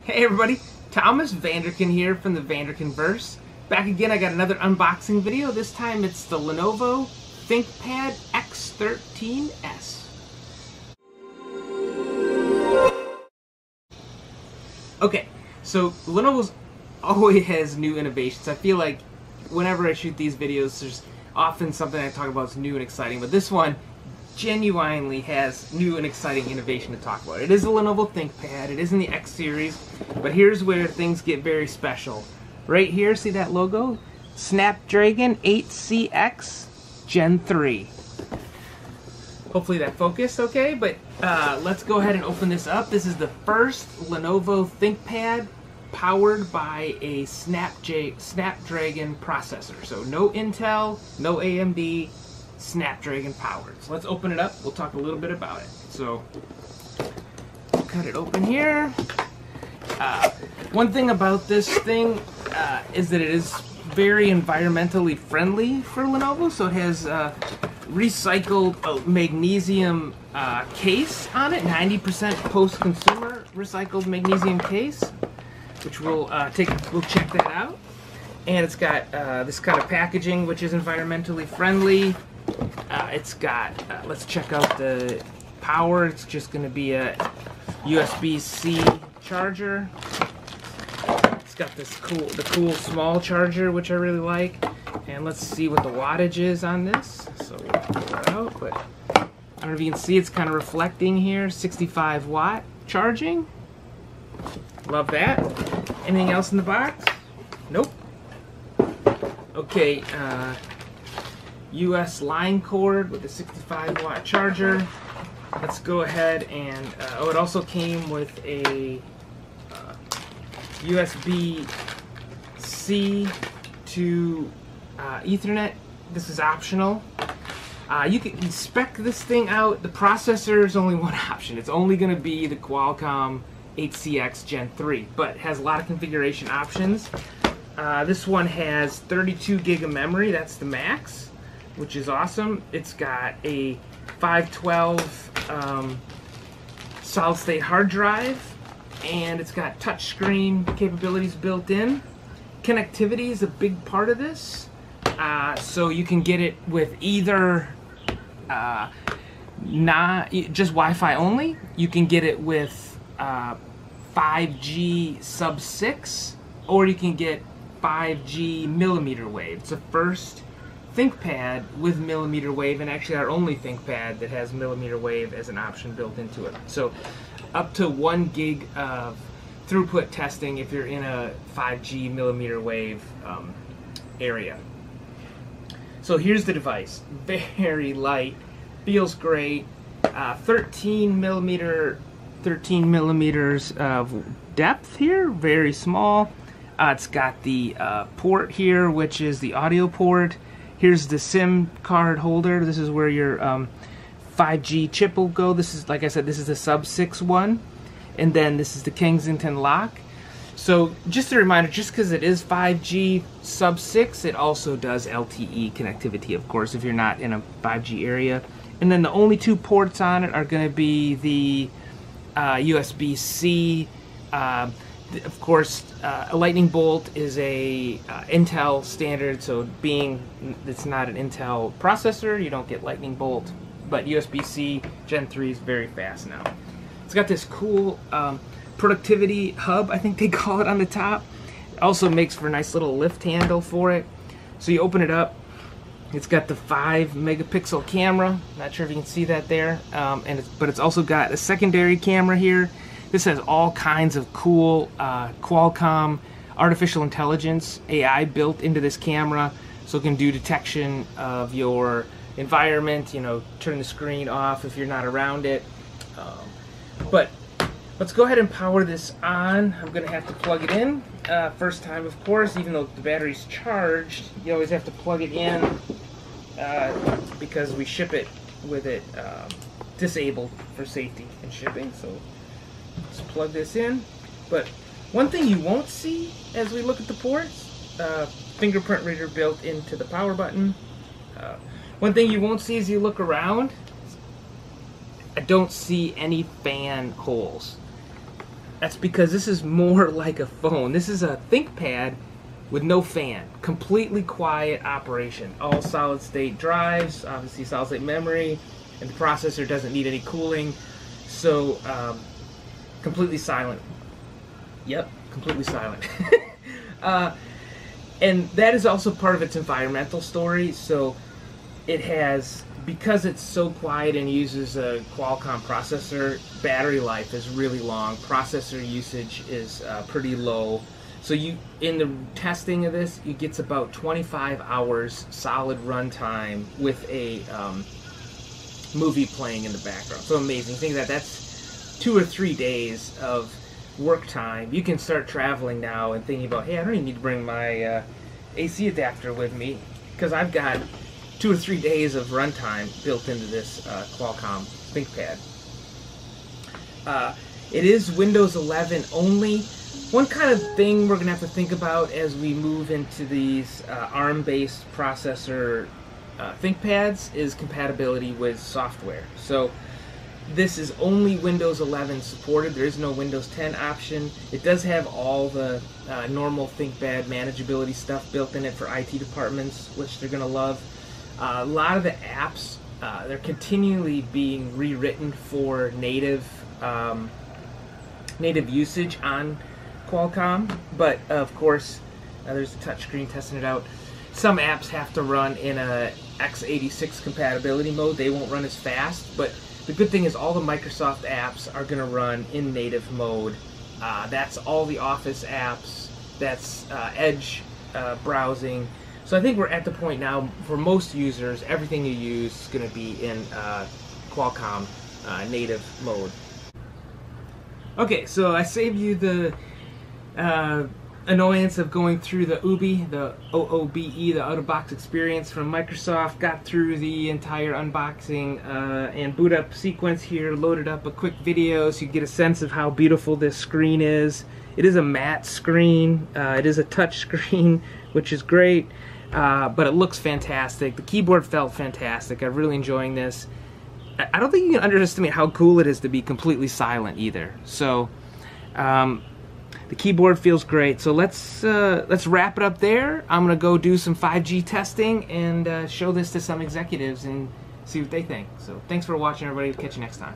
Hey everybody, Thomas Vanderkin here from the Vanderkinverse. Back again, I got another unboxing video. This time it's the Lenovo Thinkpad X13s. Okay, so Lenovo's always has new innovations. I feel like whenever I shoot these videos, there's often something I talk about that's new and exciting, but this one genuinely has new and exciting innovation to talk about. It is a Lenovo Thinkpad, it is in the X series, but here's where things get very special. Right here, see that logo? Snapdragon 8cx Gen 3. Hopefully that focused okay, but let's go ahead and open this up. This is the first Lenovo Thinkpad powered by a Snapdragon processor. So no Intel, no AMD, Snapdragon powered. So let's open it up. We'll talk a little bit about it. So cut it open here. One thing about this thing is that it is very environmentally friendly for Lenovo. So it has recycled magnesium case on it, 90% post-consumer recycled magnesium case, which we'll check that out. And it's got this kind of packaging, which is environmentally friendly. It's got, let's check out the power. It's just going to be a USB-C charger. It's got this the cool small charger, which I really like. And let's see what the wattage is on this. So we'll pull that out, but I don't know if you can see, it's kind of reflecting here. 65 watt charging. Love that. Anything else in the box? Nope. Okay, US line cord with a 65 watt charger. Let's go ahead and, it also came with a USB-C to Ethernet. This is optional. You can spec this thing out. The processor is only one option. It's only going to be the Qualcomm 8cx Gen 3, but it has a lot of configuration options. This one has 32 gig of memory. That's the max, which is awesome. It's got a 512 solid-state hard drive, and it's got touchscreen capabilities built in. Connectivity is a big part of this, so you can get it with either just Wi-Fi only. You can get it with 5G sub-6, or you can get 5G mmWave. It's the first ThinkPad with mmWave, and actually our only ThinkPad that has mmWave as an option built into it. So up to 1 gig of throughput testing if you're in a 5G mmWave area. So here's the device. Very light, feels great. 13 millimeters of depth here, very small. It's got the port here, which is the audio port. Here's the SIM card holder. This is where your 5G chip will go. This is, like I said, this is the sub-6 one. And then this is the Kensington lock. So just a reminder, just because it is 5G sub-6, it also does LTE connectivity, of course, if you're not in a 5G area. And then the only two ports on it are going to be the USB-C. Of course, a lightning bolt is a Intel standard, so being it's not an Intel processor, you don't get lightning bolt, but USB-C Gen 3 is very fast now. It's got this cool productivity hub, I think they call it, on the top. It also makes for a nice little lift handle for it. So you open it up, it's got the 5 megapixel camera, not sure if you can see that there, but it's also got a secondary camera here. This has all kinds of cool Qualcomm artificial intelligence AI built into this camera, so it can do detection of your environment, you know, turn the screen off if you're not around it. But let's go ahead and power this on. I'm going to have to plug it in. First time, of course, even though the battery's charged, you always have to plug it in because we ship it with it disabled for safety and shipping. So let's plug this in. But one thing you won't see as we look at the ports, fingerprint reader built into the power button. One thing you won't see as you look around, I don't see any fan holes. That's because this is more like a phone. This is a ThinkPad with no fan. Completely quiet operation. All solid state drives, obviously solid state memory, and the processor doesn't need any cooling. So, completely silent. Yep, completely silent. And that is also part of its environmental story. So it has, because it's so quiet and uses a Qualcomm processor, battery life is really long. Processor usage is pretty low. So you, in the testing of this, it gets about 25 hours solid runtime with a movie playing in the background. So amazing. Think that that's 2 or 3 days of work time. You can start traveling now and thinking about, hey, I don't even need to bring my AC adapter with me because I've got 2 or 3 days of runtime built into this Qualcomm ThinkPad. It is Windows 11 only. One kind of thing we're going to have to think about as we move into these ARM-based processor ThinkPads is compatibility with software. So this is only Windows 11 supported. There is no Windows 10 option. It does have all the normal ThinkPad manageability stuff built in it for IT departments, which they're going to love. A lot of the apps, they're continually being rewritten for native usage on Qualcomm, but of course there's a touchscreen testing it out. Some apps have to run in a x86 compatibility mode. They won't run as fast, but the good thing is all the Microsoft apps are going to run in native mode. That's all the Office apps, that's Edge browsing. So I think we're at the point now, for most users, everything you use is going to be in Qualcomm native mode. Okay, so I saved you the annoyance of going through the OOBE, the OOBE, the out-of-box experience from Microsoft. Got through the entire unboxing and boot up sequence here, loaded up a quick video so you get a sense of how beautiful this screen is. It is a matte screen, it is a touch screen, which is great, but it looks fantastic. The keyboard felt fantastic. I'm really enjoying this. I don't think you can underestimate how cool it is to be completely silent either. So the keyboard feels great. So let's wrap it up there. I'm gonna go do some 5G testing and show this to some executives and see what they think. So thanks for watching, everybody. Catch you next time.